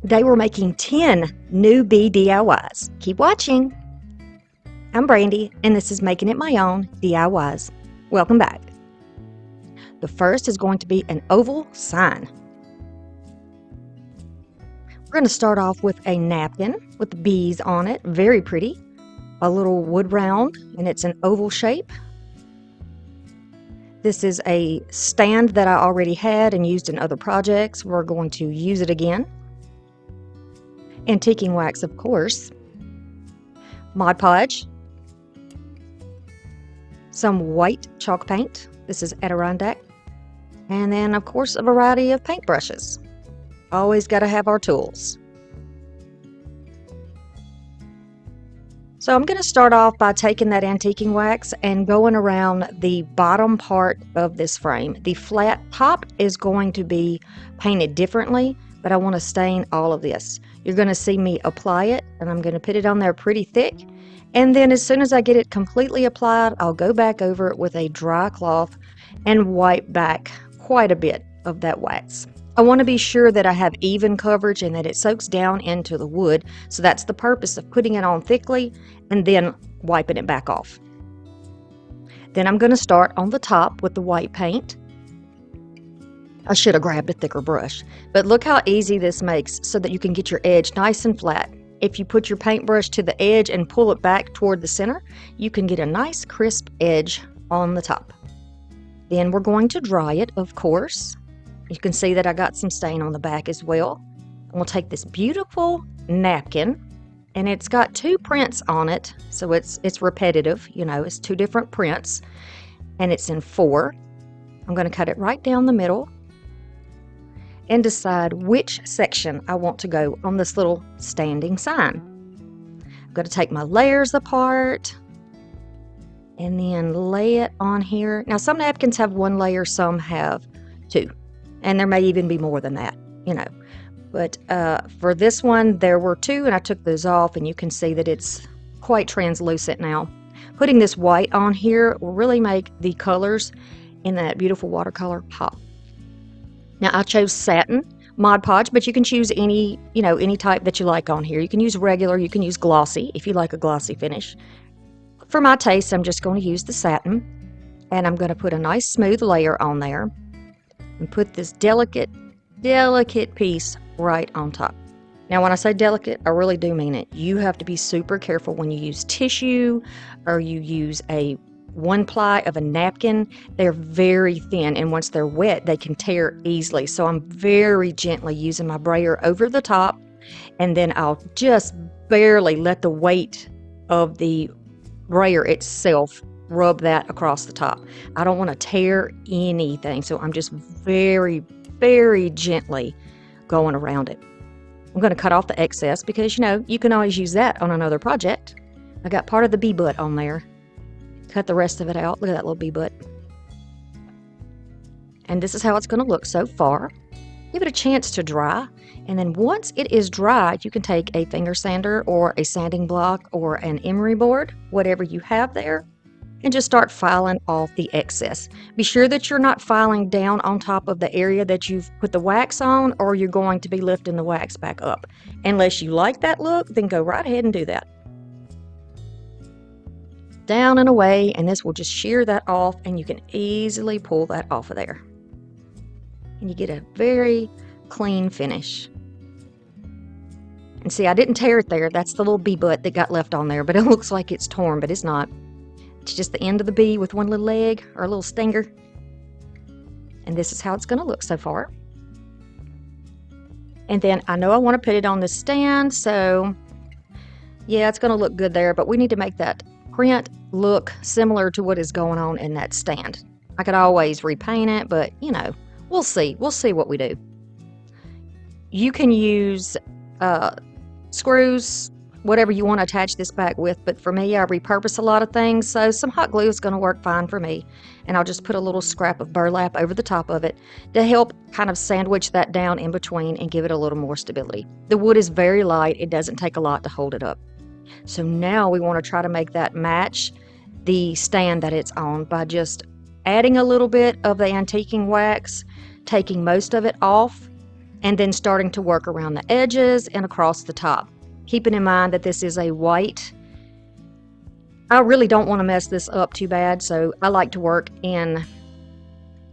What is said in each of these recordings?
Today we're making 10 new bee DIYs. Keep watching. I'm Brandy, and this is Making It My Own DIYs. Welcome back. The first is going to be an oval sign. We're going to start off with a napkin with bees on it, very pretty. A little wood round, and it's an oval shape. This is a stand that I already had and used in other projects. We're going to use it again. Antiquing wax, of course. Mod Podge. Some white chalk paint. This is Adirondack. And then, of course, a variety of paintbrushes. Always got to have our tools. So I'm going to start off by taking that antiquing wax and going around the bottom part of this frame. The flat top is going to be painted differently, but I want to stain all of this. You're going to see me apply it, and I'm going to put it on there pretty thick. And then as soon as I get it completely applied, I'll go back over it with a dry cloth and wipe back quite a bit of that wax. I want to be sure that I have even coverage and that it soaks down into the wood. So that's the purpose of putting it on thickly and then wiping it back off. Then I'm going to start on the top with the white paint. I should have grabbed a thicker brush, but look how easy this makes so that you can get your edge nice and flat. If you put your paintbrush to the edge and pull it back toward the center, you can get a nice crisp edge on the top. Then we're going to dry it, of course. You can see that I got some stain on the back as well. And we'll take this beautiful napkin, and it's got two prints on it, so it's repetitive, you know, it's two different prints, and it's in 4. I'm going to cut it right down the middle and decide which section I want to go on this little standing sign. I'm going to take my layers apart and then lay it on here. Now, some napkins have 1 layer, some have 2. And there may even be more than that, you know. But for this one, there were 2, and I took those off, and you can see that it's quite translucent now. Putting this white on here will really make the colors in that beautiful watercolor pop. Now, I chose satin Mod Podge, but you can choose any, you know, any type that you like on here. You can use regular, you can use glossy if you like a glossy finish. For my taste, I'm just going to use the satin, and I'm going to put a nice smooth layer on there. And put this delicate piece right on top. Now, when I say delicate, I really do mean it. You have to be super careful when you use tissue or you use a 1 ply of a napkin. They're very thin, and once they're wet, they can tear easily. So I'm very gently using my brayer over the top, and then I'll just barely let the weight of the brayer itself rub that across the top. I don't want to tear anything, so I'm just very, very gently going around it. I'm going to cut off the excess because, you know, you can always use that on another project. I got part of the bee butt on there. Cut the rest of it out. Look at that little bee butt. And this is how it's going to look so far. Give it a chance to dry, and then once it is dry, you can take a finger sander or a sanding block or an emery board, whatever you have there, and just start filing off the excess. Be sure that you're not filing down on top of the area that you've put the wax on, or you're going to be lifting the wax back up. Unless you like that look, then go right ahead and do that. Down and away, and this will just shear that off, and you can easily pull that off of there. And you get a very clean finish. And see, I didn't tear it there. That's the little bee butt that got left on there, but it looks like it's torn, but it's not. It's just the end of the bee with 1 little leg or a little stinger. And this is how it's going to look so far. And then I know I want to put it on the stand, so yeah, it's going to look good there, but we need to make that print look similar to what is going on in that stand. I could always repaint it, but you know, we'll see. We'll see what we do. You can use screws, whatever you want to attach this back with, but for me, I repurpose a lot of things, so some hot glue is going to work fine for me. And I'll just put a little scrap of burlap over the top of it to help kind of sandwich that down in between and give it a little more stability. The wood is very light. It doesn't take a lot to hold it up. So now we want to try to make that match the stand that it's on by just adding a little bit of the antiquing wax, taking most of it off, and then starting to work around the edges and across the top. Keeping in mind that this is a white. I really don't want to mess this up too bad, so I like to work in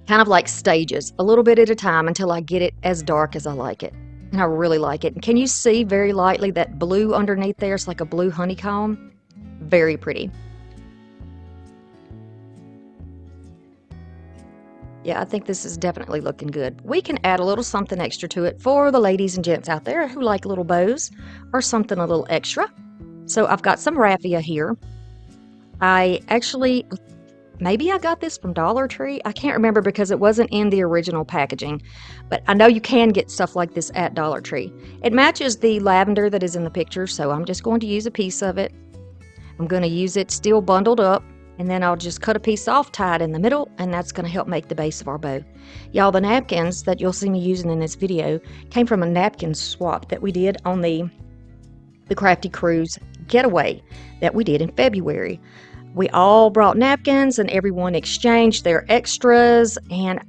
kind of like stages, a little bit at a time until I get it as dark as I like it. And I really like it. And can you see very lightly that blue underneath there? It's like a blue honeycomb. Very pretty. Yeah, I think this is definitely looking good. We can add a little something extra to it for the ladies and gents out there who like little bows or something a little extra. So I've got some raffia here. Maybe I got this from Dollar Tree. I can't remember because it wasn't in the original packaging, but I know you can get stuff like this at Dollar Tree. It matches the lavender that is in the picture, so I'm just going to use a piece of it. I'm going to use it still bundled up, and then I'll just cut a piece off, tie it in the middle, and that's going to help make the base of our bow. Y'all, the napkins that you'll see me using in this video came from a napkin swap that we did on the Crafty Cruise getaway that we did in February. We all brought napkins and everyone exchanged their extras, and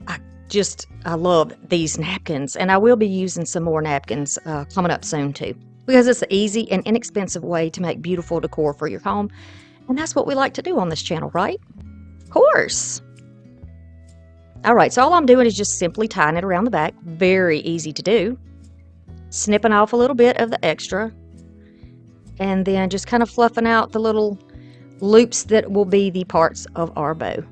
I love these napkins, and I will be using some more napkins coming up soon too, because it's an easy and inexpensive way to make beautiful decor for your home, and that's what we like to do on this channel, right? Of course. All right, so all I'm doing is just simply tying it around the back. Very easy to do. Snipping off a little bit of the extra, and then just kind of fluffing out the little loops that will be the parts of our bow.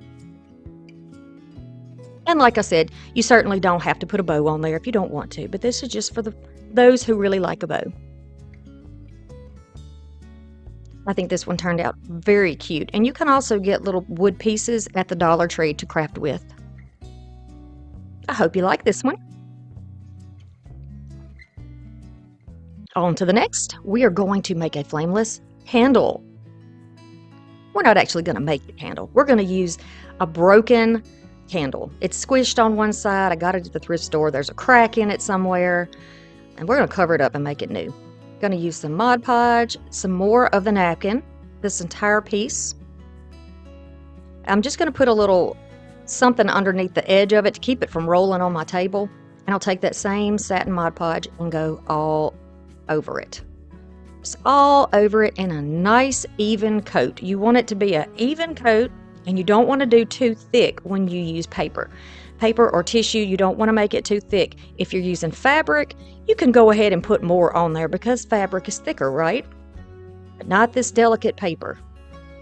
And like I said, you certainly don't have to put a bow on there if you don't want to, but this is just for those who really like a bow. I think this one turned out very cute, and you can also get little wood pieces at the Dollar Tree to craft with. I hope you like this one. On to the next. We are going to make a flameless candle. We're not actually going to make the candle. We're going to use a broken candle. It's squished on one side. I got it at the thrift store. There's a crack in it somewhere, and we're going to cover it up and make it new. Going to use some Mod Podge, some more of the napkin, this entire piece. I'm just going to put a little something underneath the edge of it to keep it from rolling on my table, and I'll take that same satin Mod Podge and go all over it. Just all over it in a nice even coat. You want it to be an even coat, and you don't want to do too thick when you use paper. Paper or tissue, you don't want to make it too thick. If you're using fabric, you can go ahead and put more on there because fabric is thicker, right? But not this delicate paper.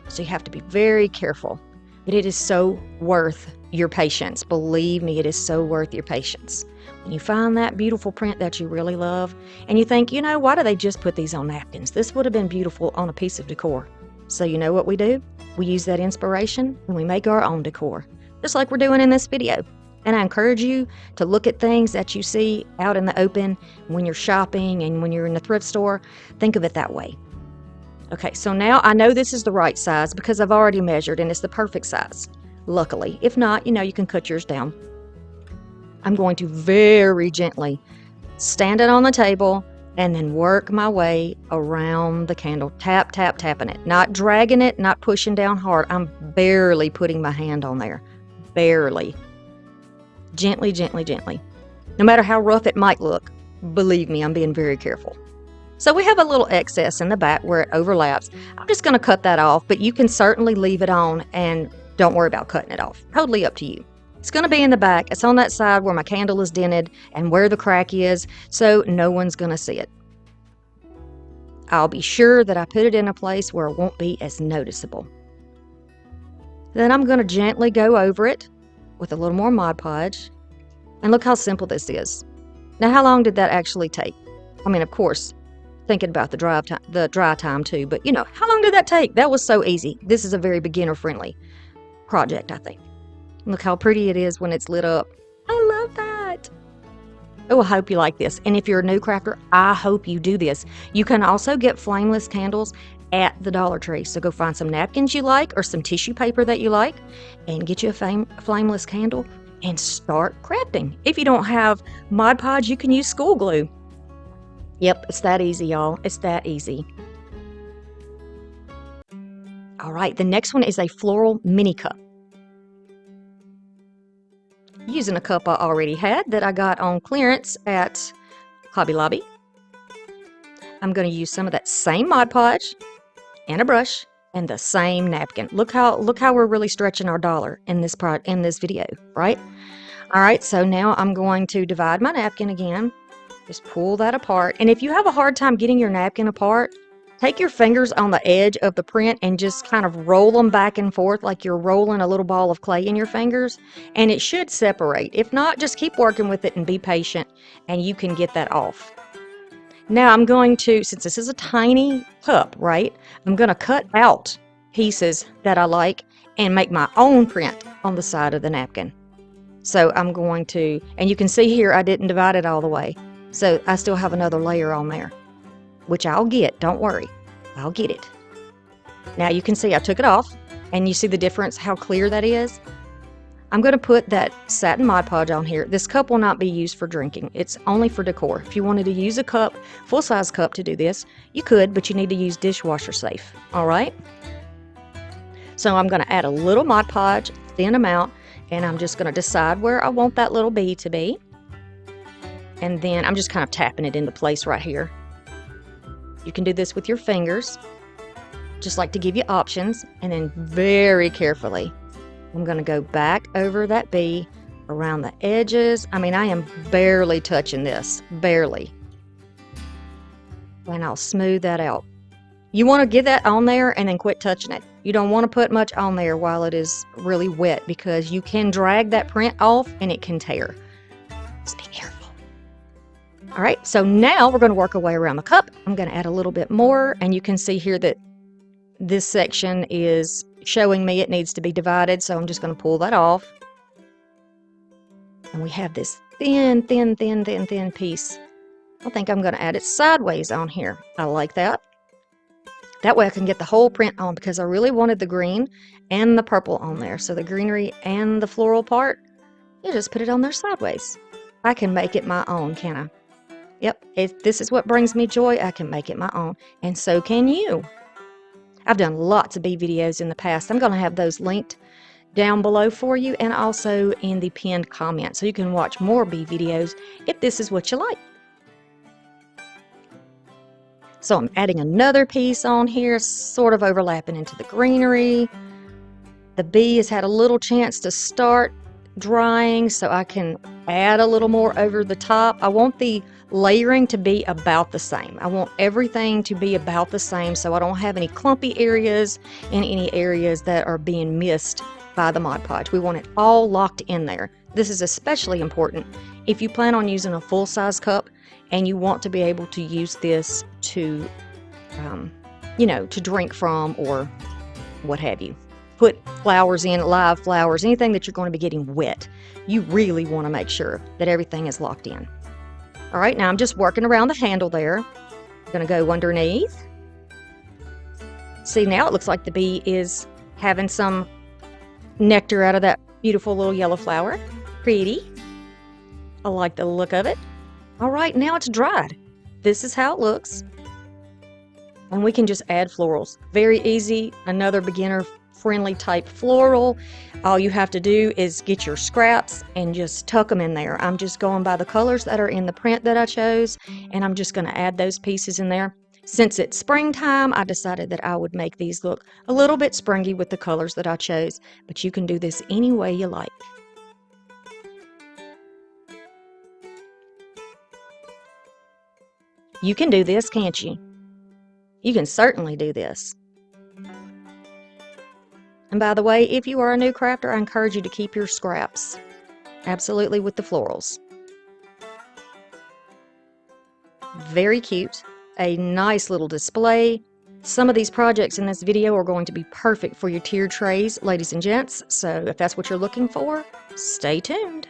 So you have to be very careful. But it is so worth your patience. Believe me, it is so worth your patience. When you find that beautiful print that you really love, and you think, you know, why do they just put these on napkins? This would have been beautiful on a piece of decor. So you know what we do? We use that inspiration and we make our own decor, just like we're doing in this video. And I encourage you to look at things that you see out in the open when you're shopping and when you're in the thrift store. Think of it that way. Okay, so now I know this is the right size because I've already measured and it's the perfect size, luckily. If not, you know, you can cut yours down. I'm going to very gently stand it on the table and then work my way around the candle. Tap, tap, tapping it. Not dragging it, not pushing down hard. I'm barely putting my hand on there. Barely. Gently, gently, gently. No matter how rough it might look, believe me, I'm being very careful. So we have a little excess in the back where it overlaps. I'm just going to cut that off, but you can certainly leave it on and don't worry about cutting it off. Totally up to you. It's going to be in the back. It's on that side where my candle is dented and where the crack is, so no one's going to see it. I'll be sure that I put it in a place where it won't be as noticeable. Then I'm going to gently go over it with a little more Mod Podge. And look how simple this is. Now, how long did that actually take? I mean, of course, thinking about the dry time too, but you know, how long did that take? That was so easy. This is a very beginner-friendly project, I think. Look how pretty it is when it's lit up. I love that. Oh, I hope you like this. And if you're a new crafter, I hope you do this. You can also get flameless candles at the Dollar Tree. So go find some napkins you like or some tissue paper that you like and get you a flameless candle and start crafting. If you don't have Mod Podge, you can use school glue. Yep, it's that easy, y'all. It's that easy. All right, the next one is a Floral Mini Cup. Using a cup I already had that I got on clearance at Hobby Lobby. I'm going to use some of that same Mod Podge and a brush and the same napkin. Look how we're really stretching our dollar in this video, right? All right, so now I'm going to divide my napkin again. Just pull that apart. And if you have a hard time getting your napkin apart, take your fingers on the edge of the print and just kind of roll them back and forth like you're rolling a little ball of clay in your fingers, and it should separate. If not, just keep working with it and be patient, and you can get that off. Now I'm going to, since this is a tiny cup, right, I'm going to cut out pieces that I like and make my own print on the side of the napkin. So I'm going to, and you can see here I didn't divide it all the way. So I still have another layer on there, which I'll get, don't worry, I'll get it. Now you can see I took it off, and you see the difference, how clear that is? I'm going to put that satin Mod Podge on here. This cup will not be used for drinking. It's only for decor. If you wanted to use a cup, full-size cup to do this, you could, but you need to use dishwasher safe, all right? So I'm going to add a little Mod Podge, thin amount, and I'm just going to decide where I want that little bee to be. And then I'm just kind of tapping it into place right here. You can do this with your fingers, just like to give you options, and then very carefully, I'm going to go back over that bee around the edges. I mean, I am barely touching this, barely. And I'll smooth that out. You want to get that on there and then quit touching it. You don't want to put much on there while it is really wet, because you can drag that print off and it can tear. Just be careful. All right, so now we're going to work our way around the cup. I'm going to add a little bit more, and you can see here that this section is showing me it needs to be divided, so I'm just going to pull that off. And we have this thin piece. I think I'm going to add it sideways on here. I like that. That way I can get the whole print on, because I really wanted the green and the purple on there. So the greenery and the floral part, you just put it on there sideways. I can make it my own, can I? Yep, if this is what brings me joy, I can make it my own. And so can you. I've done lots of bee videos in the past. I'm going to have those linked down below for you, and also in the pinned comment, so you can watch more bee videos if this is what you like. So I'm adding another piece on here, sort of overlapping into the greenery. The bee has had a little chance to start drying, so I can add a little more over the top. I want the layering to be about the same. I want everything to be about the same, so I don't have any clumpy areas and any areas that are being missed by the Mod Podge. We want it all locked in there. This is especially important if you plan on using a full-size cup and you want to be able to use this to, to drink from or what have you. Put flowers in, live flowers, anything that you're going to be getting wet. You really want to make sure that everything is locked in. All right, now I'm just working around the handle there. I'm going to go underneath. See, now it looks like the bee is having some nectar out of that beautiful little yellow flower. Pretty. I like the look of it. All right, now it's dried. This is how it looks. And we can just add florals. Very easy, another beginner-friendly type floral. All you have to do is get your scraps and just tuck them in there. I'm just going by the colors that are in the print that I chose, and I'm just going to add those pieces in there. Since it's springtime, I decided that I would make these look a little bit springy with the colors that I chose, but you can do this any way you like. You can do this, can't you? You can certainly do this. And by the way, if you are a new crafter, I encourage you to keep your scraps. Absolutely, with the florals. Very cute. A nice little display. Some of these projects in this video are going to be perfect for your tiered trays, ladies and gents. So if that's what you're looking for, stay tuned.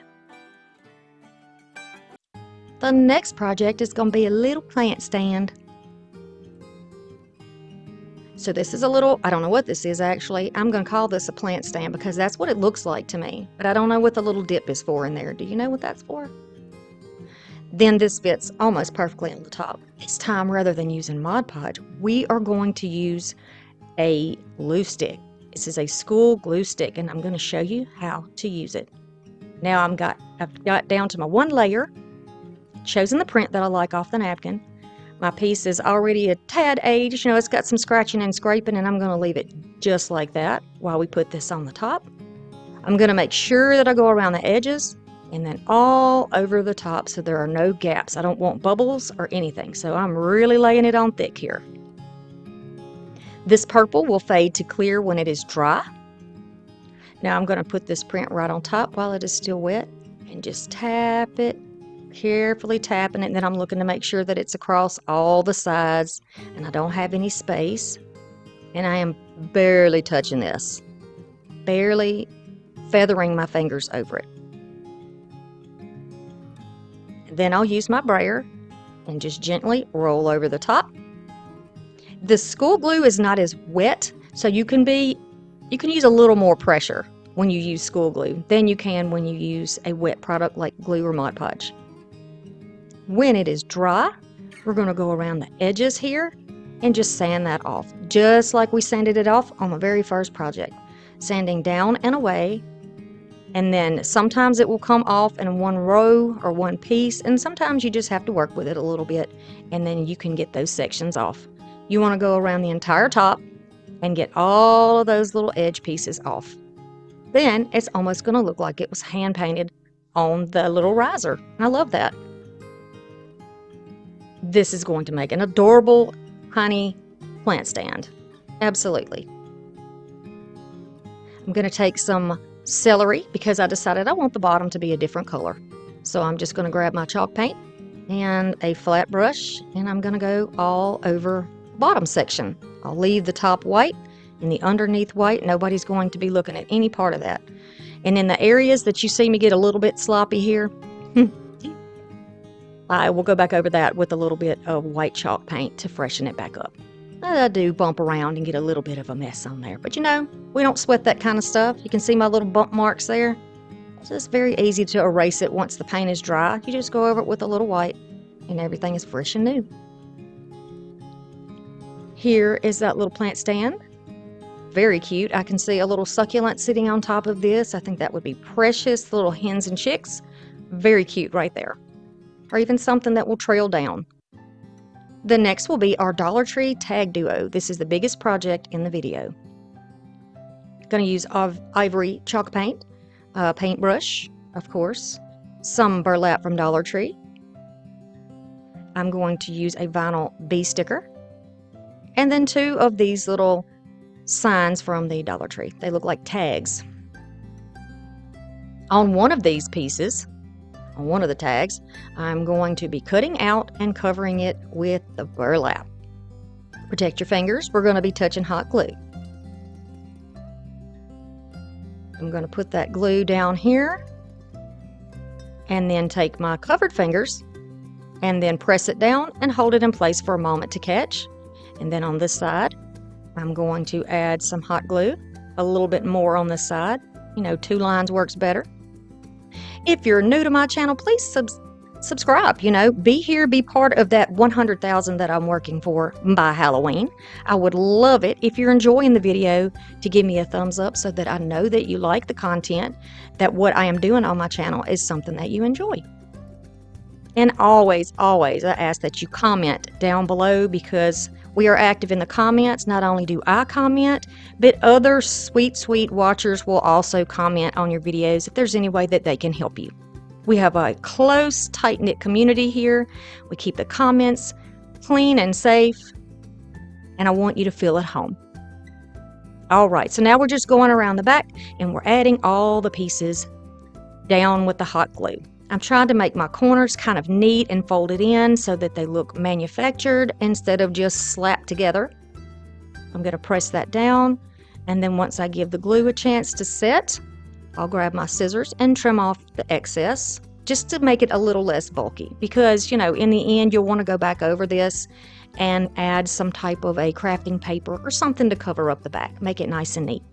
The next project is going to be a little plant stand. So this is a little, I don't know what this is actually. I'm going to call this a plant stand because that's what it looks like to me. But I don't know what the little dip is for in there. Do you know what that's for? Then this fits almost perfectly on the top. This time, rather than using Mod Podge, we are going to use a glue stick. This is a school glue stick, and I'm going to show you how to use it. Now I've got down to my one layer, chosen the print that I like off the napkin. My piece is already a tad aged, you know, it's got some scratching and scraping, and I'm going to leave it just like that while we put this on the top. I'm going to make sure that I go around the edges and then all over the top so there are no gaps. I don't want bubbles or anything, so I'm really laying it on thick here. This purple will fade to clear when it is dry. Now I'm going to put this print right on top while it is still wet and just tap it, carefully tapping it, and then I'm looking to make sure that it's across all the sides and I don't have any space. And I am barely touching this, barely feathering my fingers over it. Then I'll use my brayer and just gently roll over the top. The school glue is not as wet, so you can use a little more pressure when you use school glue than you can when you use a wet product like glue or Mod Podge. When it is dry, we're going to go around the edges here and just sand that off, just like we sanded it off on the very first project. Sanding down and away, and then sometimes it will come off in one row or one piece, and sometimes you just have to work with it a little bit, and then you can get those sections off. You want to go around the entire top and get all of those little edge pieces off. Then it's almost going to look like it was hand painted on the little riser. I love that. This is going to make an adorable honey plant stand. Absolutely. I'm going to take some celery because I decided I want the bottom to be a different color. So I'm just going to grab my chalk paint and a flat brush, and I'm going to go all over the bottom section. I'll leave the top white and the underneath white. Nobody's going to be looking at any part of that. And in the areas that you see me get a little bit sloppy here, I will go back over that with a little bit of white chalk paint to freshen it back up. I do bump around and get a little bit of a mess on there, but you know, we don't sweat that kind of stuff. You can see my little bump marks there. It's just very easy to erase it once the paint is dry. You just go over it with a little white and everything is fresh and new. Here is that little plant stand. Very cute. I can see a little succulent sitting on top of this. I think that would be precious. Little hens and chicks. Very cute right there. Or even something that will trail down. The next will be our Dollar Tree tag duo. This is the biggest project in the video. Going to use ivory chalk paint, paintbrush, of course, some burlap from Dollar Tree. I'm going to use a vinyl bee sticker, and then 2 of these little signs from the Dollar Tree. They look like tags. On one of these pieces, on one of the tags, I'm going to be cutting out and covering it with the burlap. Protect your fingers. We're going to be touching hot glue. I'm going to put that glue down here and then take my covered fingers and then press it down and hold it in place for a moment to catch. And then on this side, I'm going to add some hot glue, a little bit more on this side. You know, 2 lines works better. If you're new to my channel, please subscribe. You know, be here, be part of that 100,000 that I'm working for by Halloween. I would love it if you're enjoying the video to give me a thumbs up so that I know that you like the content, that what I am doing on my channel is something that you enjoy. And always, always, I ask that you comment down below because we are active in the comments. Not only do I comment, but other sweet, sweet watchers will also comment on your videos if there's any way that they can help you. We have a close, tight-knit community here. We keep the comments clean and safe, and I want you to feel at home. All right, so now we're just going around the back, and we're adding all the pieces down with the hot glue. I'm trying to make my corners kind of neat and folded in so that they look manufactured instead of just slapped together. I'm going to press that down, and then once I give the glue a chance to set, I'll grab my scissors and trim off the excess just to make it a little less bulky because, you know, in the end you'll want to go back over this and add some type of a crafting paper or something to cover up the back, make it nice and neat.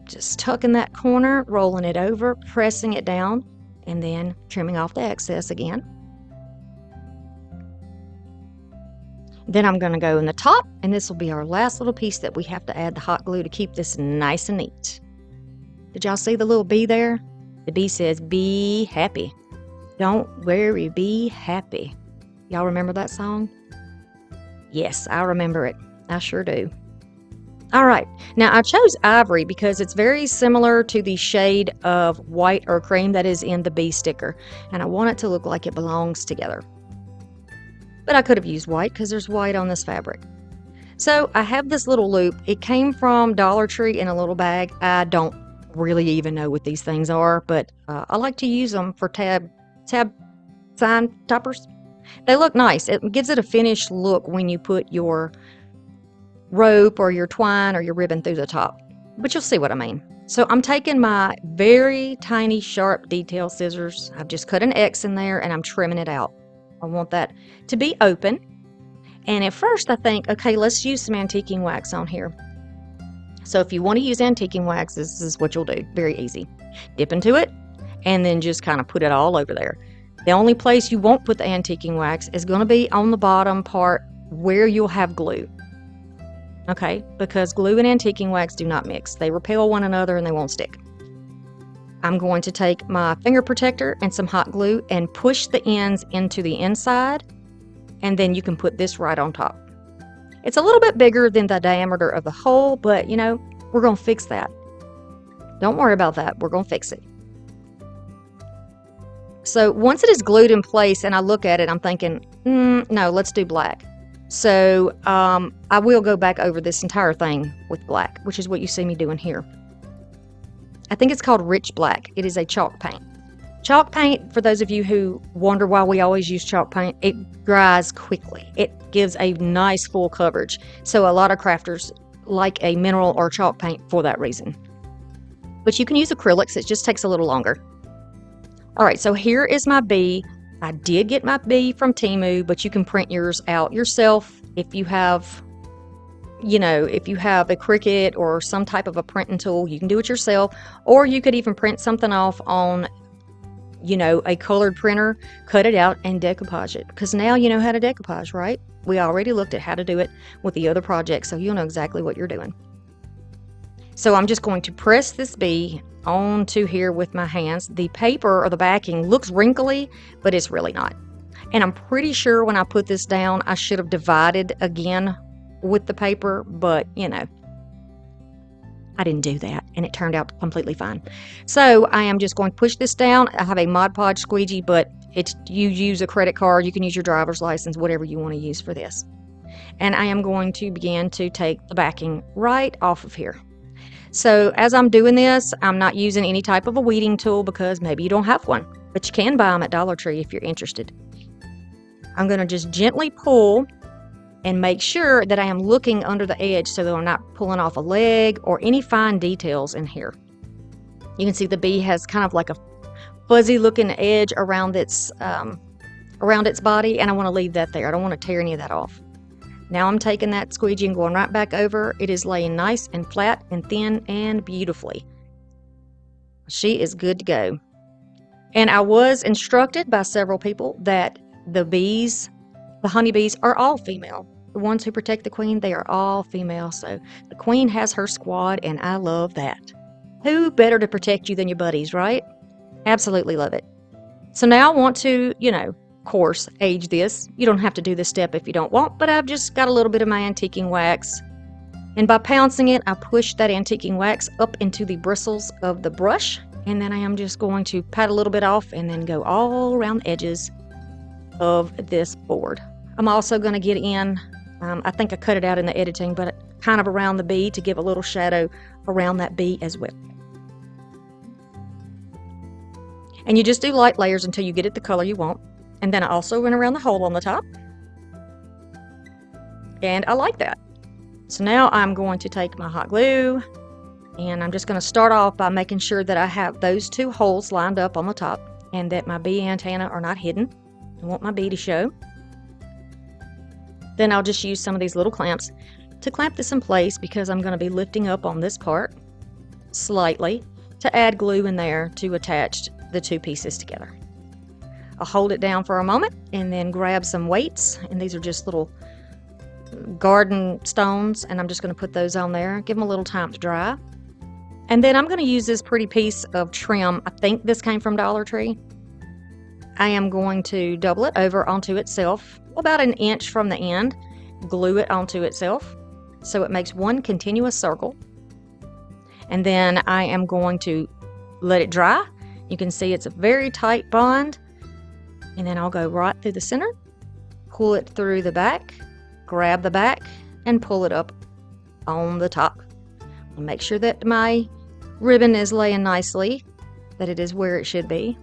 Just tucking that corner, rolling it over, pressing it down, and then trimming off the excess again. Then I'm going to go in the top, and this will be our last little piece that we have to add the hot glue to keep this nice and neat. Did y'all see the little bee there? The bee says, be happy. Don't worry, be happy. Y'all remember that song? Yes, I remember it. I sure do. All right, now I chose ivory because it's very similar to the shade of white or cream that is in the bee sticker, and I want it to look like it belongs together. But I could have used white because there's white on this fabric. So I have this little loop. It came from Dollar Tree in a little bag. I don't really even know what these things are, but I like to use them for tab sign toppers. They look nice. It gives it a finished look when you put your rope or your twine or your ribbon through the top, but you'll see what I mean. So I'm taking my very tiny sharp detail scissors. I've just cut an X in there and I'm trimming it out. I want that to be open, and at first I think, okay, let's use some antiquing wax on here. So if you want to use antiquing wax, this is what you'll do. Very easy. Dip into it and then just kind of put it all over there. The only place you won't put the antiquing wax is going to be on the bottom part where you'll have glue. Okay, because glue and antiquing wax do not mix. They repel one another and they won't stick. I'm going to take my finger protector and some hot glue and push the ends into the inside, and then you can put this right on top. It's a little bit bigger than the diameter of the hole, but you know, we're going to fix that. Don't worry about that. We're going to fix it. So once it is glued in place and I look at it, I'm thinking, no, let's do black. So I will go back over this entire thing with black, which is what you see me doing here. I think it's called rich black. It is a chalk paint. Chalk paint, for those of you who wonder why we always use chalk paint, it dries quickly. It gives a nice full coverage. So a lot of crafters like a mineral or chalk paint for that reason. But you can use acrylics. It just takes a little longer. All right, so here is my bee. I did get my bee from Temu, but you can print yours out yourself if you have, you know, if you have a Cricut or some type of a printing tool, you can do it yourself, or you could even print something off on, you know, a colored printer, cut it out and decoupage it, because now you know how to decoupage, right? We already looked at how to do it with the other projects, so you'll know exactly what you're doing. So I'm just going to press this bee onto here with my hands. The paper or the backing looks wrinkly, but it's really not. And I'm pretty sure when I put this down, I should have divided again with the paper, but you know, I didn't do that and it turned out completely fine. So I am just going to push this down. I have a Mod Podge squeegee, but you use a credit card, you can use your driver's license, whatever you want to use for this. And I am going to begin to take the backing right off of here. So as I'm doing this, I'm not using any type of a weeding tool because maybe you don't have one, but you can buy them at Dollar Tree if you're interested. I'm going to just gently pull and make sure that I am looking under the edge so that I'm not pulling off a leg or any fine details in here. You can see the bee has kind of like a fuzzy looking edge around its body, and I want to leave that there. I don't want to tear any of that off. Now I'm taking that squeegee and going right back over. It is laying nice and flat and thin and beautifully. She is good to go. And I was instructed by several people that the bees, the honeybees, are all female. The ones who protect the queen, they are all female. So the queen has her squad, and I love that. Who better to protect you than your buddies, right? Absolutely love it. So now I want to, you know, course age this. You don't have to do this step if you don't want, but I've just got a little bit of my antiquing wax, and by pouncing it, I push that antiquing wax up into the bristles of the brush, and then I am just going to pat a little bit off and then go all around the edges of this board. I'm also going to get in, I think I cut it out in the editing, but kind of around the bee to give a little shadow around that bee as well. And you just do light layers until you get it the color you want. And then I also went around the hole on the top. And I like that. So now I'm going to take my hot glue, and I'm just going to start off by making sure that I have those two holes lined up on the top and that my bee antenna are not hidden. I want my bee to show. Then I'll just use some of these little clamps to clamp this in place, because I'm going to be lifting up on this part slightly to add glue in there to attach the two pieces together. I'll hold it down for a moment and then grab some weights, and these are just little garden stones, and I'm just going to put those on there, give them a little time to dry. And then I'm going to use this pretty piece of trim. I think this came from Dollar Tree. I am going to double it over onto itself about an inch from the end, glue it onto itself so it makes one continuous circle. And then I am going to let it dry. You can see it's a very tight bond. And then I'll go right through the center, pull it through the back, grab the back, and pull it up on the top. I'll make sure that my ribbon is laying nicely, that it is where it should be.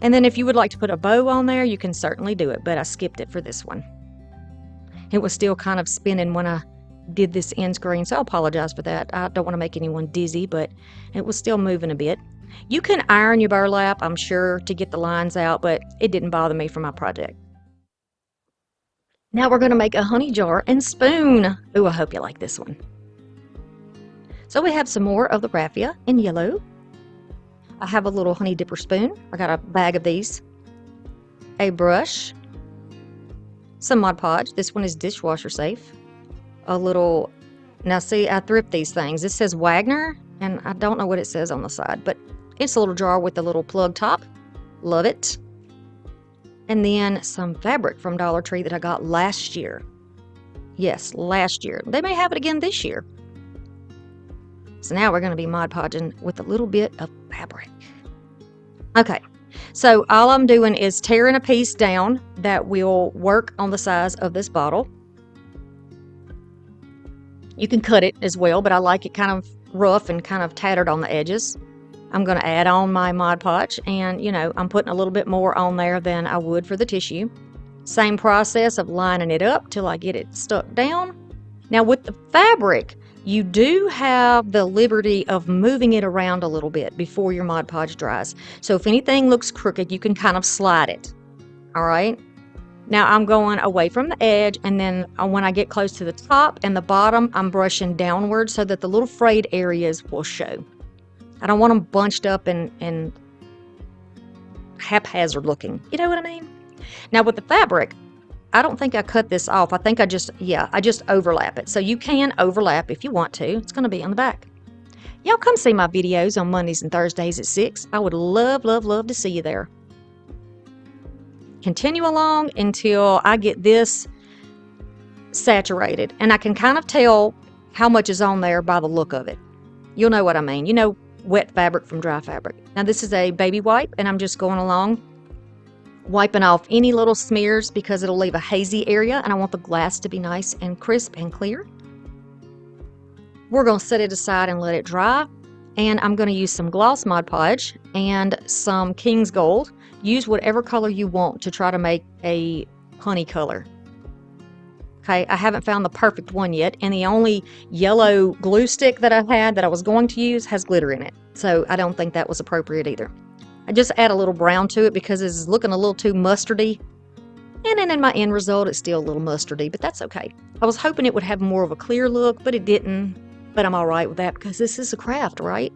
And then if you would like to put a bow on there, you can certainly do it, but I skipped it for this one. It was still kind of spinning when I did this end screen, so I apologize for that. I don't want to make anyone dizzy, but it was still moving a bit. You can iron your burlap, I'm sure, to get the lines out, but it didn't bother me for my project. Now we're going to make a honey jar and spoon. Ooh, I hope you like this one. So we have some more of the raffia in yellow. I have a little honey dipper spoon. I got a bag of these. A brush. Some Mod Podge. This one is dishwasher safe. A little, now see, I thrift these things. This says Wagner, and I don't know what it says on the side, but it's a little jar with a little plug top. Love it. And then some fabric from Dollar Tree that I got last year. Yes, last year. They may have it again this year. So now we're going to be Mod Podging with a little bit of fabric. Okay, so all I'm doing is tearing a piece down that will work on the size of this bottle. You can cut it as well, but I like it kind of rough and kind of tattered on the edges. I'm going to add on my Mod Podge, and you know, I'm putting a little bit more on there than I would for the tissue. Same process of lining it up till I get it stuck down. Now with the fabric, you do have the liberty of moving it around a little bit before your Mod Podge dries. So if anything looks crooked, you can kind of slide it. All right. Now I'm going away from the edge, and then when I get close to the top and the bottom, I'm brushing downward so that the little frayed areas will show. I don't want them bunched up and haphazard looking. You know what I mean? Now with the fabric, I don't think I cut this off. I think I just overlap it. So you can overlap if you want to. It's going to be on the back. Y'all come see my videos on Mondays and Thursdays at 6. I would love, love, love to see you there. Continue along until I get this saturated. And I can kind of tell how much is on there by the look of it. You'll know what I mean. You know, wet fabric from dry fabric. Now this is a baby wipe, and I'm just going along, wiping off any little smears because it'll leave a hazy area, and I want the glass to be nice and crisp and clear. We're going to set it aside and let it dry, and I'm going to use some gloss Mod Podge and some King's Gold. Use whatever color you want to try to make a honey color. Okay, I haven't found the perfect one yet, and the only yellow glue stick that I had that I was going to use has glitter in it, so I don't think that was appropriate either. I just add a little brown to it because it's looking a little too mustardy, and then in my end result it's still a little mustardy, but that's okay. I was hoping it would have more of a clear look, but it didn't, but I'm alright with that because this is a craft, right?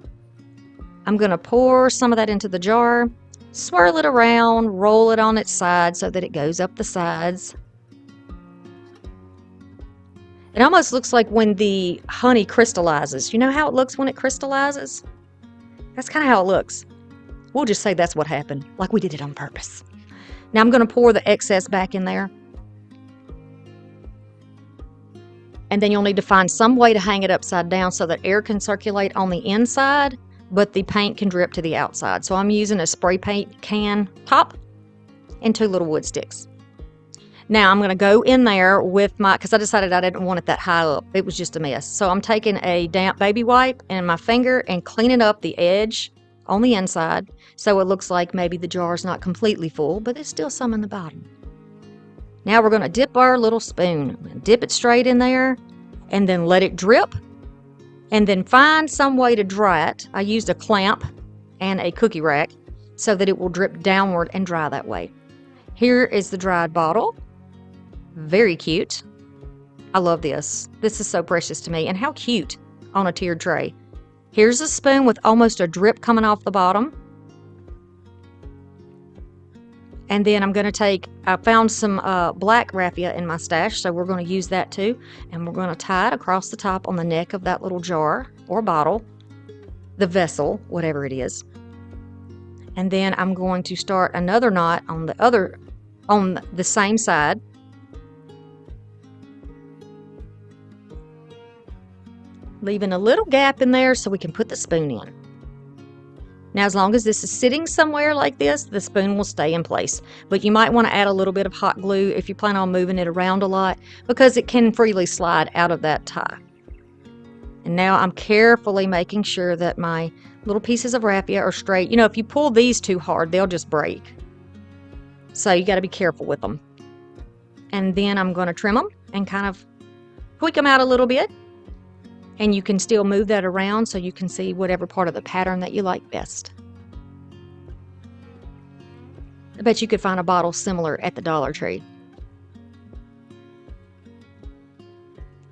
I'm going to pour some of that into the jar, swirl it around, roll it on its side so that it goes up the sides. It almost looks like when the honey crystallizes. You know how it looks when it crystallizes? That's kind of how it looks. We'll just say that's what happened, like we did it on purpose. Now I'm going to pour the excess back in there. And then you'll need to find some way to hang it upside down so that air can circulate on the inside, but the paint can drip to the outside. So I'm using a spray paint can top and 2 little wood sticks. Now I'm going to go in there with my, because I decided I didn't want it that high up. It was just a mess. So I'm taking a damp baby wipe and my finger and cleaning up the edge on the inside so it looks like maybe the jar's not completely full, but there's still some in the bottom. Now we're going to dip our little spoon. Dip it straight in there and then let it drip and then find some way to dry it. I used a clamp and a cookie rack so that it will drip downward and dry that way. Here is the dried bottle. Very cute. I love this. This is so precious to me. And how cute on a tiered tray. Here's a spoon with almost a drip coming off the bottom. And then I'm going to take, I found some black raffia in my stash, so we're going to use that too. And we're going to tie it across the top on the neck of that little jar. or bottle, the vessel, whatever it is. And then I'm going to start another knot on the same side. Leaving a little gap in there so we can put the spoon in. Now, as long as this is sitting somewhere like this, the spoon will stay in place. But you might want to add a little bit of hot glue if you plan on moving it around a lot, because it can freely slide out of that tie. And now I'm carefully making sure that my little pieces of raffia are straight. You know, if you pull these too hard, they'll just break. So you got to be careful with them. And then I'm going to trim them and kind of tweak them out a little bit. And you can still move that around so you can see whatever part of the pattern that you like best. I bet you could find a bottle similar at the Dollar Tree.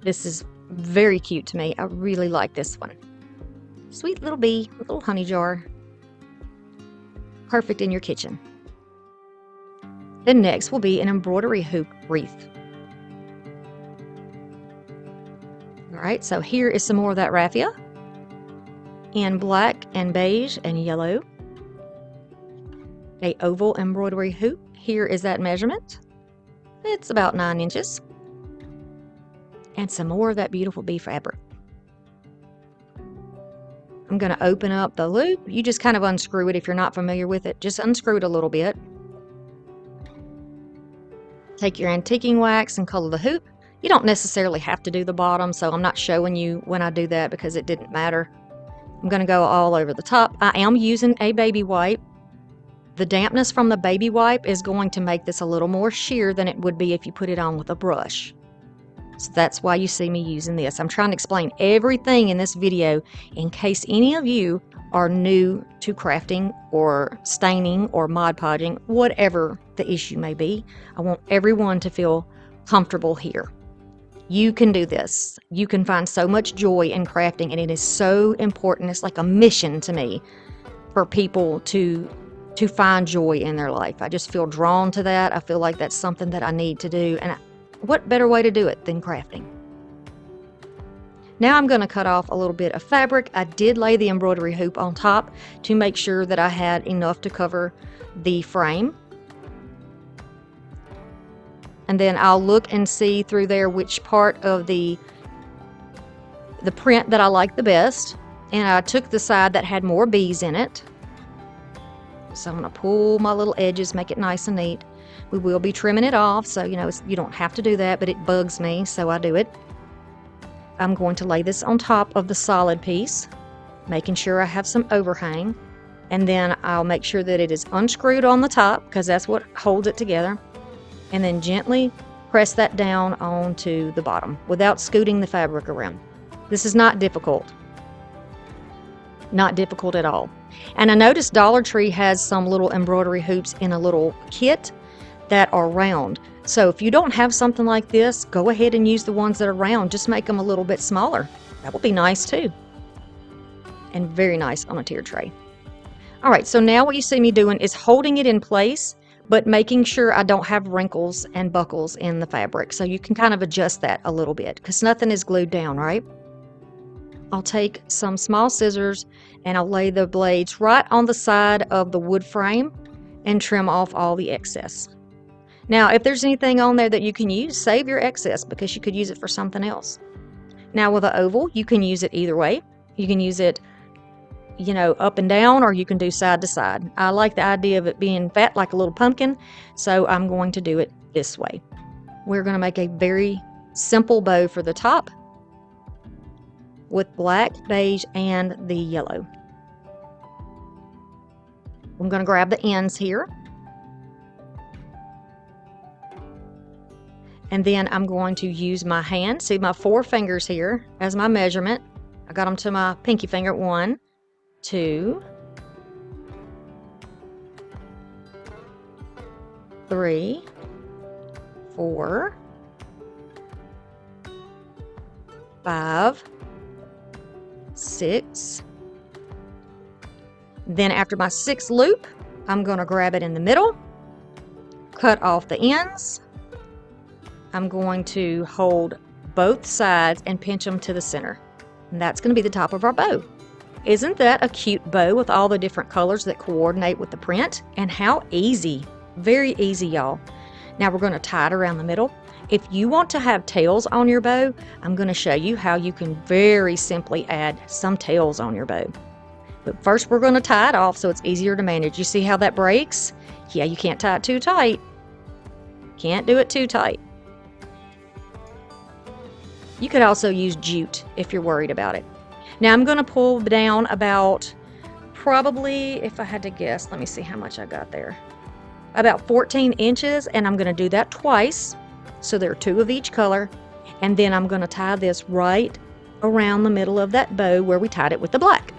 This is very cute to me. I really like this one. Sweet little bee, little honey jar. Perfect in your kitchen. Then next will be an embroidery hoop wreath. Alright, so here is some more of that raffia in black and beige and yellow. A oval embroidery hoop. Here is that measurement. It's about 9 inches. And some more of that beautiful bee fabric. I'm going to open up the loop. You just kind of unscrew it if you're not familiar with it. Just unscrew it a little bit. Take your antiquing wax and color the hoop. You don't necessarily have to do the bottom, so I'm not showing you when I do that because it didn't matter. I'm going to go all over the top. I am using a baby wipe. The dampness from the baby wipe is going to make this a little more sheer than it would be if you put it on with a brush. So that's why you see me using this. I'm trying to explain everything in this video in case any of you are new to crafting or staining or Mod Podging, whatever the issue may be. I want everyone to feel comfortable here. You can do this. You can find so much joy in crafting, and it is so important. It's like a mission to me for people to find joy in their life. I just feel drawn to that. I feel like that's something that I need to do, and what better way to do it than crafting? Now I'm going to cut off a little bit of fabric. I did lay the embroidery hoop on top to make sure that I had enough to cover the frame. And then I'll look and see through there which part of the print that I like the best. And I took the side that had more bees in it. So I'm going to pull my little edges, make it nice and neat. We will be trimming it off, so you know you don't have to do that, but it bugs me, so I do it. I'm going to lay this on top of the solid piece, making sure I have some overhang. And then I'll make sure that it is unscrewed on the top, because that's what holds it together. And then gently press that down onto the bottom without scooting the fabric around. This is not difficult. Not difficult at all. And I noticed Dollar Tree has some little embroidery hoops in a little kit that are round. So if you don't have something like this, go ahead and use the ones that are round. Just make them a little bit smaller. That will be nice too. And very nice on a tier tray. All right, so now what you see me doing is holding it in place, but making sure I don't have wrinkles and buckles in the fabric. So you can kind of adjust that a little bit because nothing is glued down, right? I'll take some small scissors and I'll lay the blades right on the side of the wood frame and trim off all the excess. Now, if there's anything on there that you can use, save your excess because you could use it for something else. Now with an oval, you can use it either way. You can use it, you know, up and down, or you can do side to side. I like the idea of it being fat like a little pumpkin, so I'm going to do it this way. We're going to make a very simple bow for the top with black, beige, and the yellow. I'm going to grab the ends here. And then I'm going to use my hand, see my 4 fingers here as my measurement. I got them to my pinky finger. 1, 2, 3, 4, 5, 6. Then after my 6th loop, I'm going to grab it in the middle, cut off the ends. I'm going to hold both sides and pinch them to the center. And that's going to be the top of our bow. Isn't that a cute bow with all the different colors that coordinate with the print? And how easy, very easy, y'all. Now we're going to tie it around the middle. If you want to have tails on your bow, I'm going to show you how you can very simply add some tails on your bow. But first we're going to tie it off so it's easier to manage. You see how that breaks? Yeah, you can't tie it too tight. Can't do it too tight. You could also use jute if you're worried about it. Now I'm going to pull down about, probably, if I had to guess, let me see how much I got there. About 14 inches, and I'm going to do that twice. So there are 2 of each color. And then I'm going to tie this right around the middle of that bow where we tied it with the black.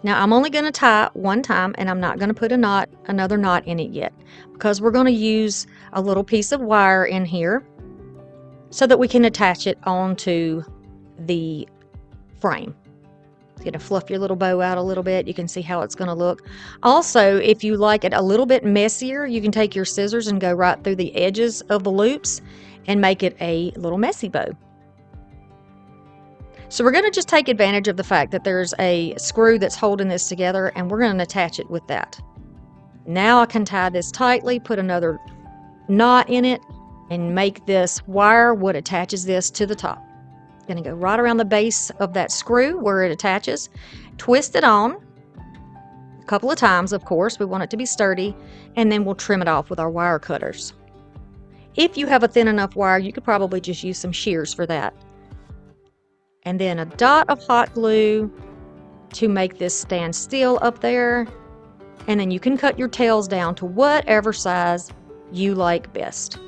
Now I'm only going to tie one time, and I'm not going to put another knot in it yet, because we're going to use a little piece of wire in here so that we can attach it onto the frame. You're going to fluff your little bow out a little bit. You can see how it's going to look. Also, if you like it a little bit messier, you can take your scissors and go right through the edges of the loops and make it a little messy bow. So we're going to just take advantage of the fact that there's a screw that's holding this together, and we're going to attach it with that. Now I can tie this tightly, put another knot in it, and make this wire what attaches this to the top. Going to go right around the base of that screw where it attaches, twist it on a couple of times, of course. We want it to be sturdy, and then we'll trim it off with our wire cutters. If you have a thin enough wire, you could probably just use some shears for that. And then a dot of hot glue to make this stand still up there. And then you can cut your tails down to whatever size you like best.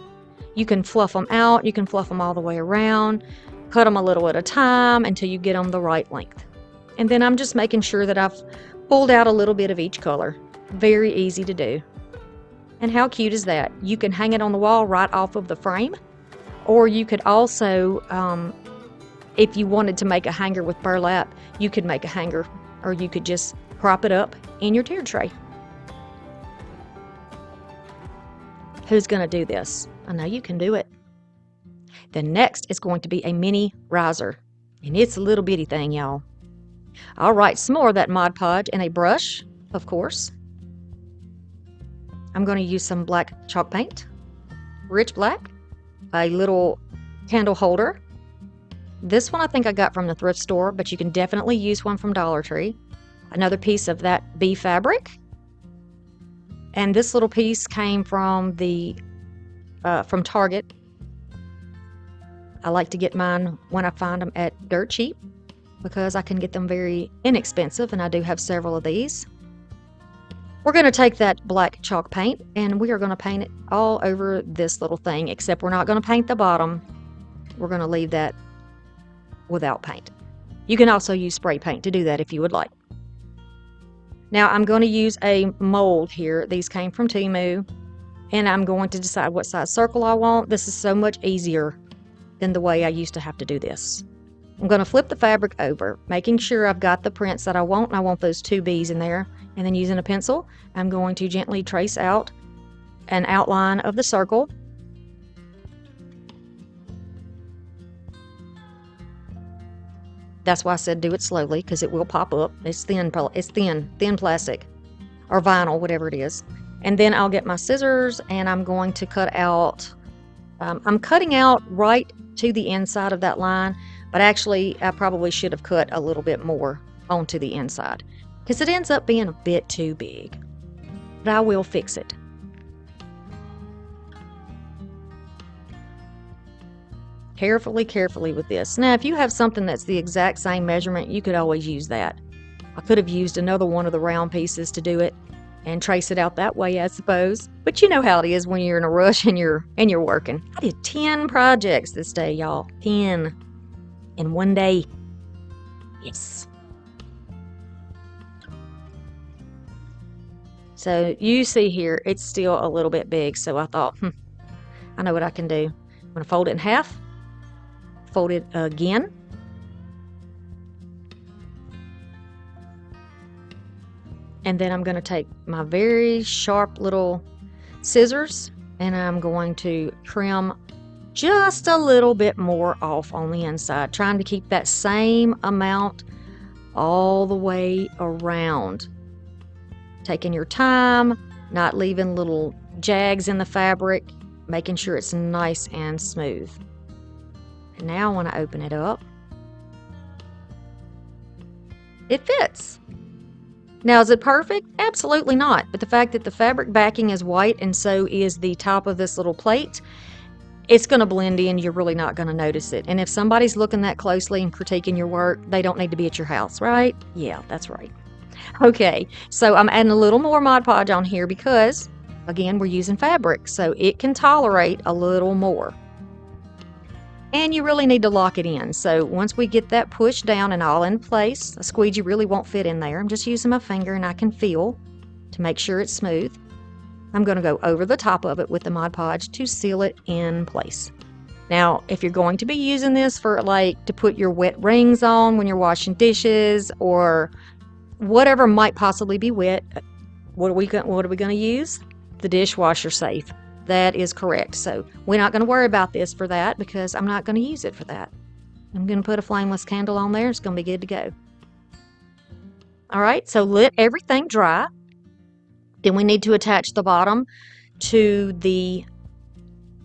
You can fluff them out, you can fluff them all the way around, cut them a little at a time until you get them the right length. And then I'm just making sure that I've pulled out a little bit of each color. Very easy to do. And how cute is that? You can hang it on the wall right off of the frame, or you could also, if you wanted to make a hanger with burlap, you could make a hanger, or you could just prop it up in your tier tray. Who's going to do this? I know you can do it. The next is going to be a mini riser, and it's a little bitty thing, y'all. I'll write some more of that Mod Podge in a brush, of course. I'm going to use some black chalk paint, rich black, a little candle holder. This one I think I got from the thrift store, but you can definitely use one from Dollar Tree. Another piece of that BEE fabric. And this little piece came from from Target. I like to get mine when I find them at dirt cheap, because I can get them very inexpensive, and I do have several of these. We're going to take that black chalk paint, and we are going to paint it all over this little thing, except we're not going to paint the bottom. We're going to leave that without paint. You can also use spray paint to do that if you would like. Now I'm going to use a mold here. These came from Temu, and I'm going to decide what size circle I want. This is so much easier than the way I used to have to do this. I'm going to flip the fabric over, making sure I've got the prints that I want, and I want those 2 bees in there. And then using a pencil, I'm going to gently trace out an outline of the circle. That's why I said do it slowly, because it will pop up. It's thin plastic or vinyl, whatever it is. And then I'll get my scissors, and I'm going to cut out, I'm cutting out right to the inside of that line, but actually I probably should have cut a little bit more onto the inside, because it ends up being a bit too big. But I will fix it. Carefully with this. Now, if you have something that's the exact same measurement, you could always use that. I could have used another one of the round pieces to do it and trace it out that way, I suppose. But you know how it is when you're in a rush and you're working. I did 10 projects this day, y'all. 10 in one day. Yes. So you see here, it's still a little bit big. So I thought, I know what I can do. I'm going to fold it in half. Fold it again. And then I'm going to take my very sharp little scissors, and I'm going to trim just a little bit more off on the inside, trying to keep that same amount all the way around. Taking your time, not leaving little jags in the fabric, making sure it's nice and smooth. And now when I open it up, it fits. Now, is it perfect? Absolutely not. But the fact that the fabric backing is white and so is the top of this little plate, it's going to blend in. You're really not going to notice it. And if somebody's looking that closely and critiquing your work, they don't need to be at your house, right? Yeah, that's right. Okay, so I'm adding a little more Mod Podge on here because, again, we're using fabric, so it can tolerate a little more. And you really need to lock it in. So once we get that pushed down and all in place, a squeegee really won't fit in there. I'm just using my finger and I can feel to make sure it's smooth. I'm going to go over the top of it with the Mod Podge to seal it in place. Now, if you're going to be using this for like to put your wet rings on when you're washing dishes or whatever might possibly be wet, what are we going to use? The dishwasher safe. That is correct. So we're not going to worry about this for that because I'm not going to use it for that. I'm going to put a flameless candle on there. It's going to be good to go. All right, so let everything dry. Then we need to attach the bottom to the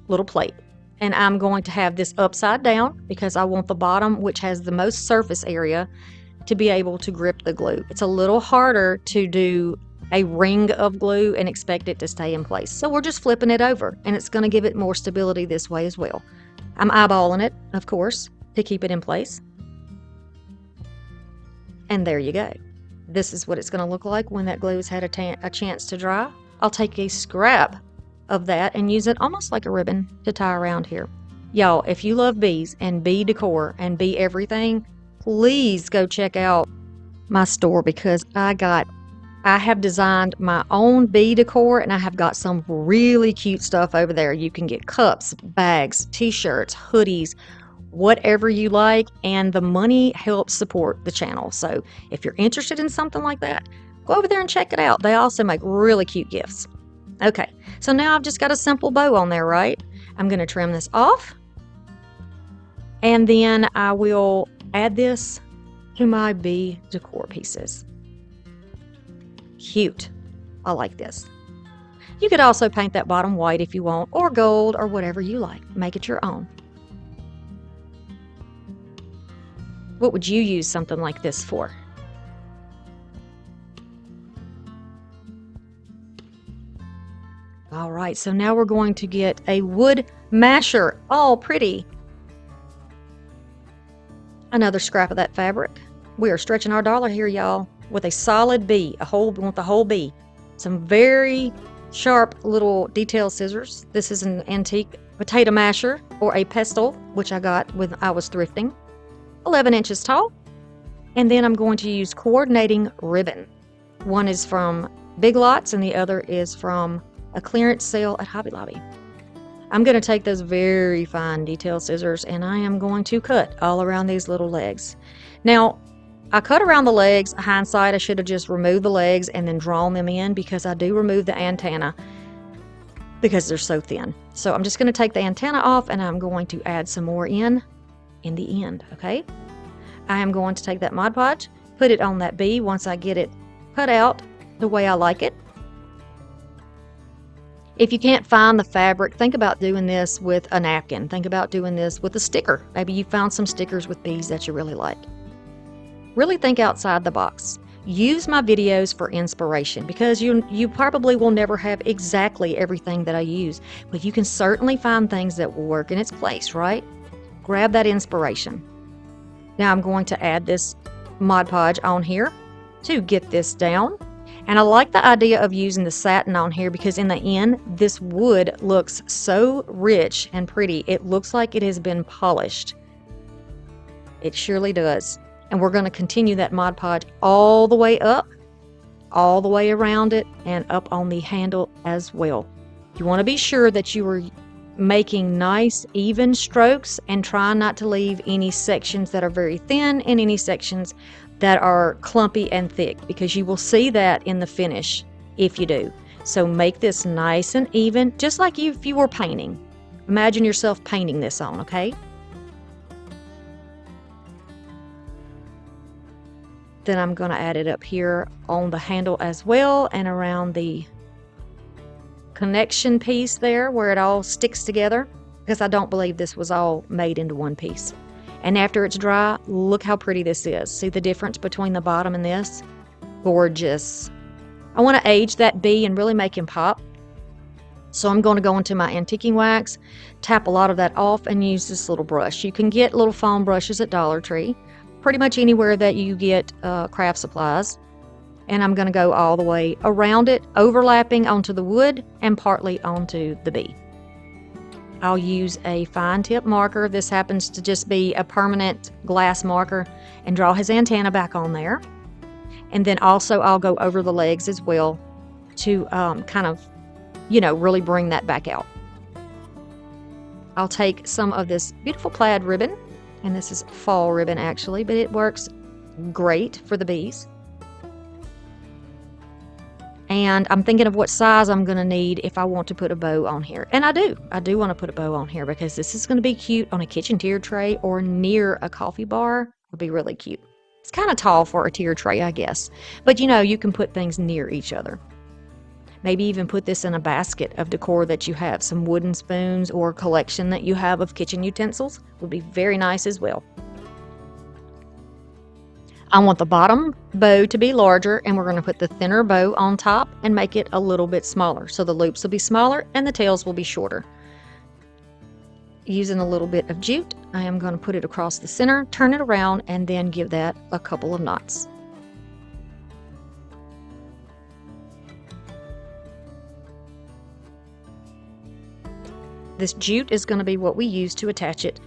little plate. And I'm going to have this upside down because I want the bottom, which has the most surface area, to be able to grip the glue. It's a little harder to do a ring of glue and expect it to stay in place. So we're just flipping it over and it's going to give it more stability this way as well. I'm eyeballing it, of course, to keep it in place. And there you go. This is what it's going to look like when that glue has had a chance to dry. I'll take a scrap of that and use it almost like a ribbon to tie around here. Y'all, if you love bees and bee decor and bee everything, please go check out my store because I have designed my own bee decor and I have got some really cute stuff over there. You can get cups, bags, t-shirts, hoodies, whatever you like, and the money helps support the channel. So if you're interested in something like that, go over there and check it out. They also make really cute gifts. Okay, so now I've just got a simple bow on there, right? I'm going to trim this off and then I will add this to my bee decor pieces. Cute. I like this. You could also paint that bottom white if you want, or gold, or whatever you like. Make it your own. What would you use something like this for? All right, so now we're going to get a wood masher, all pretty. Another scrap of that fabric. We are stretching our dollar here, y'all, with a solid bee, we want the whole bee. Some very sharp little detail scissors. This is an antique potato masher or a pestle, which I got when I was thrifting. 11 inches tall. And then I'm going to use coordinating ribbon. One is from Big Lots and the other is from a clearance sale at Hobby Lobby. I'm going to take those very fine detail scissors and I am going to cut all around these little legs. Now, I cut around the legs. Hindsight, I should have just removed the legs and then drawn them in because I do remove the antenna because they're so thin. So I'm just going to take the antenna off and I'm going to add some more in the end, okay? I am going to take that Mod Podge, put it on that bee once I get it cut out the way I like it. If you can't find the fabric, think about doing this with a napkin. Think about doing this with a sticker. Maybe you found some stickers with bees that you really like. Really think outside the box. Use my videos for inspiration because you probably will never have exactly everything that I use, but you can certainly find things that will work in its place, right? Grab that inspiration. Now I'm going to add this Mod Podge on here to get this down. And I like the idea of using the satin on here because in the end, this wood looks so rich and pretty. It looks like it has been polished. It surely does. And we're going to continue that Mod Podge all the way up, all the way around it, and up on the handle as well. You want to be sure that you are making nice, even strokes and try not to leave any sections that are very thin and any sections that are clumpy and thick because you will see that in the finish if you do. So make this nice and even, just like if you were painting. Imagine yourself painting this on, okay? Then I'm going to add it up here on the handle as well, and around the connection piece there where it all sticks together, because I don't believe this was all made into one piece. And after it's dry, look how pretty this is. See the difference between the bottom and this? Gorgeous. I want to age that bee and really make him pop. So I'm going to go into my antiquing wax, tap a lot of that off, and use this little brush. You can get little foam brushes at Dollar Tree, pretty much anywhere that you get craft supplies. And I'm going to go all the way around it, overlapping onto the wood and partly onto the bee. I'll use a fine tip marker. This happens to just be a permanent glass marker, and draw his antenna back on there. And then also I'll go over the legs as well to kind of, really bring that back out. I'll take some of this beautiful plaid ribbon, and this is fall ribbon actually, but it works great for the bees. And I'm thinking of what size I'm going to need if I want to put a bow on here. And I do want to put a bow on here, because this is going to be cute on a kitchen tier tray or near a coffee bar. Would be really cute. It's kind of tall for a tier tray, I guess. But you can put things near each other. Maybe even put this in a basket of decor that you have. Some wooden spoons or collection that you have of kitchen utensils would be very nice as well. I want the bottom bow to be larger, and we're going to put the thinner bow on top and make it a little bit smaller. So the loops will be smaller and the tails will be shorter. Using a little bit of jute, I am going to put it across the center, turn it around, and then give that a couple of knots. This jute is going to be what we use to attach it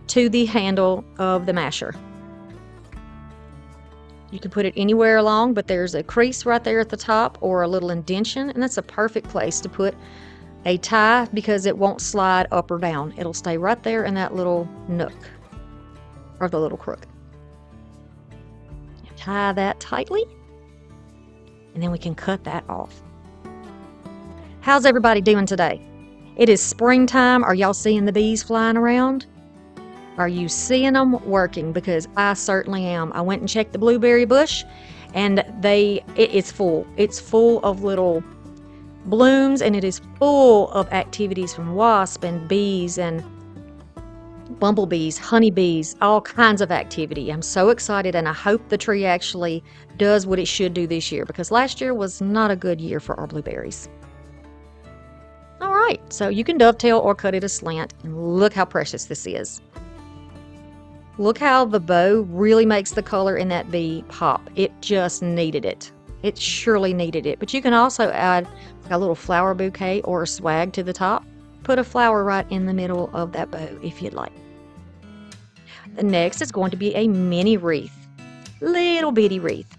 to the handle of the masher. You can put it anywhere along, but there's a crease right there at the top or a little indentation, and that's a perfect place to put a tie, because it won't slide up or down. It'll stay right there in that little nook or the little crook. Tie that tightly, and then we can cut that off. How's everybody doing today? It is springtime. Are y'all seeing the bees flying around? Are you seeing them working? Because I certainly am. I went and checked the blueberry bush, and it's full. It's full of little blooms, and it is full of activities from wasps and bees and bumblebees, honeybees, all kinds of activity. I'm so excited, and I hope the tree actually does what it should do this year, because last year was not a good year for our blueberries. All right, so you can dovetail or cut it aslant, and look how precious this is. Look how the bow really makes the color in that bee pop. It just needed it. It surely needed it. But you can also add a little flower bouquet or a swag to the top. Put a flower right in the middle of that bow if you'd like. The next is going to be a mini wreath. Little bitty wreath.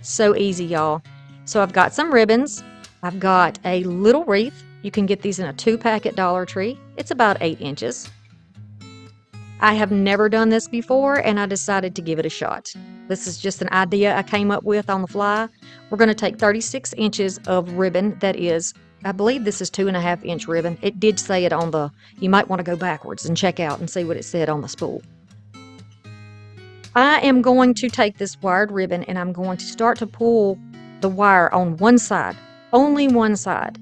So easy, y'all. So I've got some ribbons. I've got a little wreath. You can get these in a 2-pack at Dollar Tree. It's about 8 inches. I have never done this before, and I decided to give it a shot. This is just an idea I came up with on the fly. We're going to take 36 inches of ribbon. That is, I believe this is 2.5-inch ribbon. It did say it on the, you might want to go backwards and check out and see what it said on the spool. I am going to take this wired ribbon, and I'm going to start to pull the wire on one side, only one side.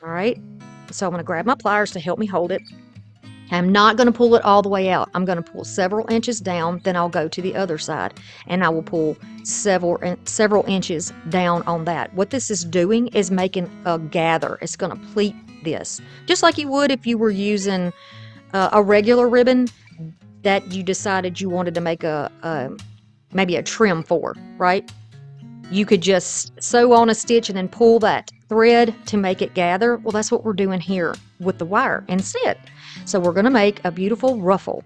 All right. So I'm going to grab my pliers to help me hold it. I'm not going to pull it all the way out. I'm going to pull several inches down, then I'll go to the other side, and I will pull several inches down on that. What this is doing is making a gather. It's going to pleat this, just like you would if you were using a regular ribbon that you decided you wanted to make maybe a trim for, right? You could just sew on a stitch and then pull that thread to make it gather. Well, that's what we're doing here with the wire instead. So we're going to make a beautiful ruffle.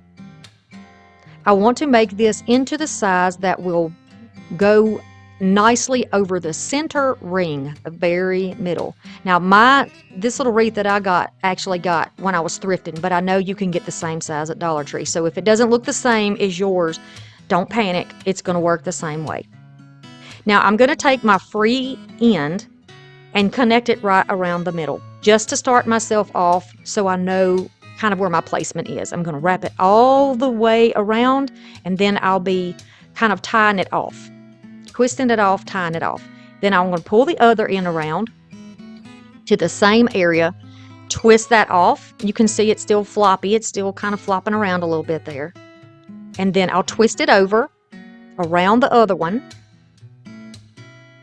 I want to make this into the size that will go nicely over the center ring, the very middle. Now this little wreath that I actually got when I was thrifting, but I know you can get the same size at Dollar Tree. So if it doesn't look the same as yours, don't panic. It's going to work the same way. Now I'm going to take my free end and connect it right around the middle, just to start myself off so I know kind of where my placement is. I'm going to wrap it all the way around, and then I'll be kind of tying it off, twisting it off, tying it off. Then I'm going to pull the other end around to the same area, twist that off. You can see it's still floppy. It's still kind of flopping around a little bit there. And then I'll twist it over around the other one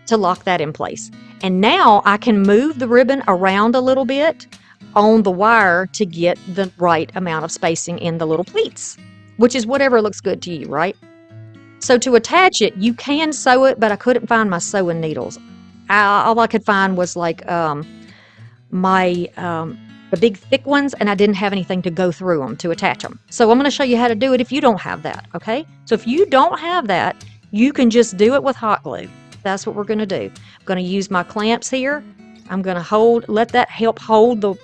to lock that in place. And now I can move the ribbon around a little bit on the wire to get the right amount of spacing in the little pleats, which is whatever looks good to you, right? So to attach it, you can sew it, but I couldn't find my sewing needles. All I could find was like the big thick ones, and I didn't have anything to go through them to attach them. So I'm going to show you how to do it if you don't have that, okay? So if you don't have that, you can just do it with hot glue. That's what we're going to do. I'm going to use my clamps here. I'm going to let that help hold the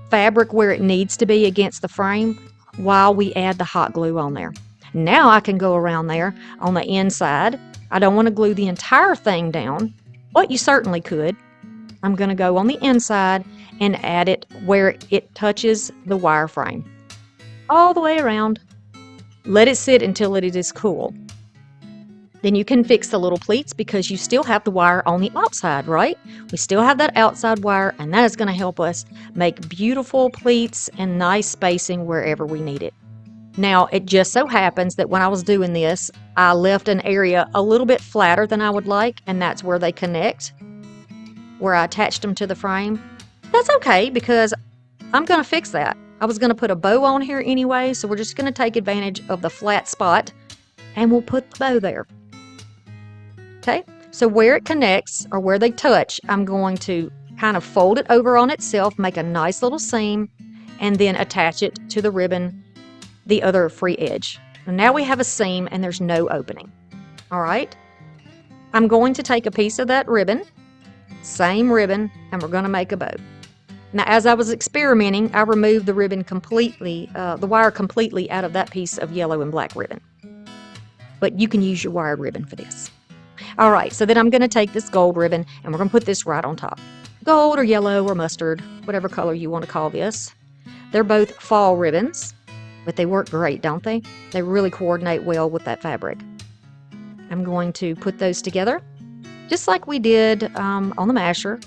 fabric where it needs to be against the frame while we add the hot glue on there. Now I can go around there on the inside. I don't want to glue the entire thing down, but you certainly could. I'm going to go on the inside and add it where it touches the wire frame. All the way around. Let it sit until it is cool. Then you can fix the little pleats because you still have the wire on the outside, right? We still have that outside wire, and that is going to help us make beautiful pleats and nice spacing wherever we need it. Now, it just so happens that when I was doing this, I left an area a little bit flatter than I would like, and that's where they connect, where I attached them to the frame. That's okay because I'm going to fix that. I was going to put a bow on here anyway, so we're just going to take advantage of the flat spot, and we'll put the bow there. Okay, so where it connects or where they touch, I'm going to kind of fold it over on itself, make a nice little seam, and then attach it to the ribbon, the other free edge. And now we have a seam and there's no opening. All right, I'm going to take a piece of that ribbon, same ribbon, and we're going to make a bow. Now, as I was experimenting, I removed the ribbon completely, the wire completely out of that piece of yellow and black ribbon. But you can use your wired ribbon for this. All right, so then I'm going to take this gold ribbon and we're going to put this right on top. Gold or yellow or mustard, whatever color you want to call this. They're both fall ribbons, but they work great, don't they? They really coordinate well with that fabric. I'm going to put those together, just like we did on the masher.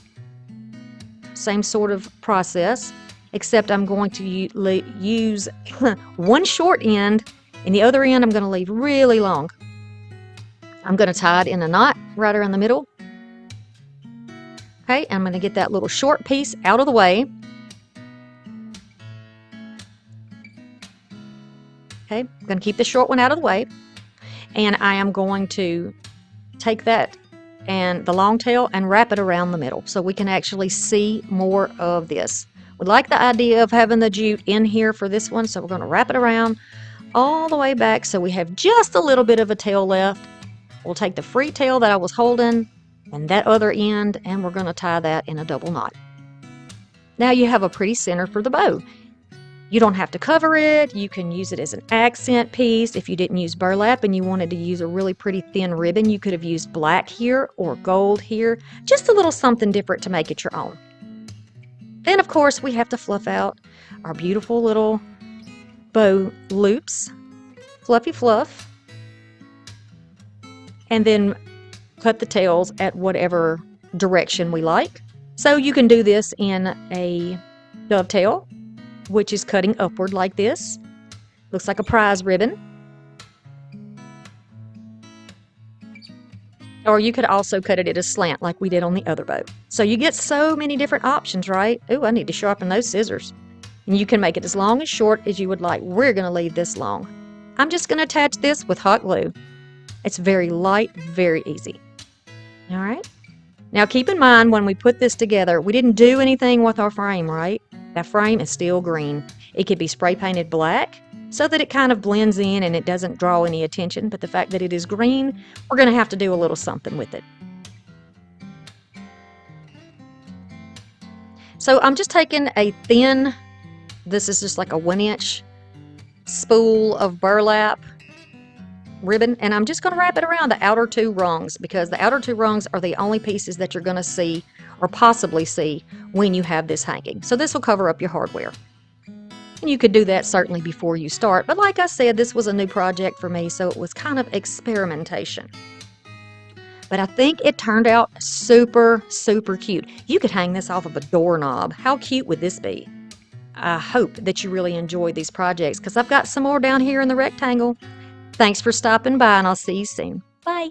Same sort of process, except I'm going to use one short end, and the other end I'm going to leave really long. I'm going to tie it in a knot right around the middle. Okay, I'm going to get that little short piece out of the way. Okay, I'm going to keep the short one out of the way. And I am going to take that and the long tail and wrap it around the middle so we can actually see more of this. We like the idea of having the jute in here for this one, so we're going to wrap it around all the way back so we have just a little bit of a tail left. We'll take the free tail that I was holding and that other end, and we're going to tie that in a double knot. Now you have a pretty center for the bow. You don't have to cover it. You can use it as an accent piece. If you didn't use burlap and you wanted to use a really pretty thin ribbon, you could have used black here or gold here. Just a little something different to make it your own. Then, of course, we have to fluff out our beautiful little bow loops. Fluffy fluff. And then cut the tails at whatever direction we like. So you can do this in a dovetail, which is cutting upward like this. Looks like a prize ribbon. Or you could also cut it at a slant like we did on the other bow. So you get so many different options, right? Ooh, I need to sharpen those scissors. And you can make it as long as short as you would like. We're going to leave this long. I'm just going to attach this with hot glue. It's very light, very easy. All right. Now keep in mind when we put this together, we didn't do anything with our frame, right? That frame is still green. It could be spray painted black so that it kind of blends in and it doesn't draw any attention. But the fact that it is green, we're going to have to do a little something with it. So I'm just taking a thin, this is just like a 1-inch spool of burlap. ribbon, and I'm just going to wrap it around the outer 2 rungs because the outer 2 rungs are the only pieces that you're going to see or possibly see when you have this hanging. So this will cover up your hardware. And you could do that certainly before you start, but like I said, this was a new project for me, so it was kind of experimentation. But I think it turned out super, super cute. You could hang this off of a doorknob. How cute would this be? I hope that you really enjoy these projects because I've got some more down here in the rectangle. Thanks for stopping by, and I'll see you soon. Bye.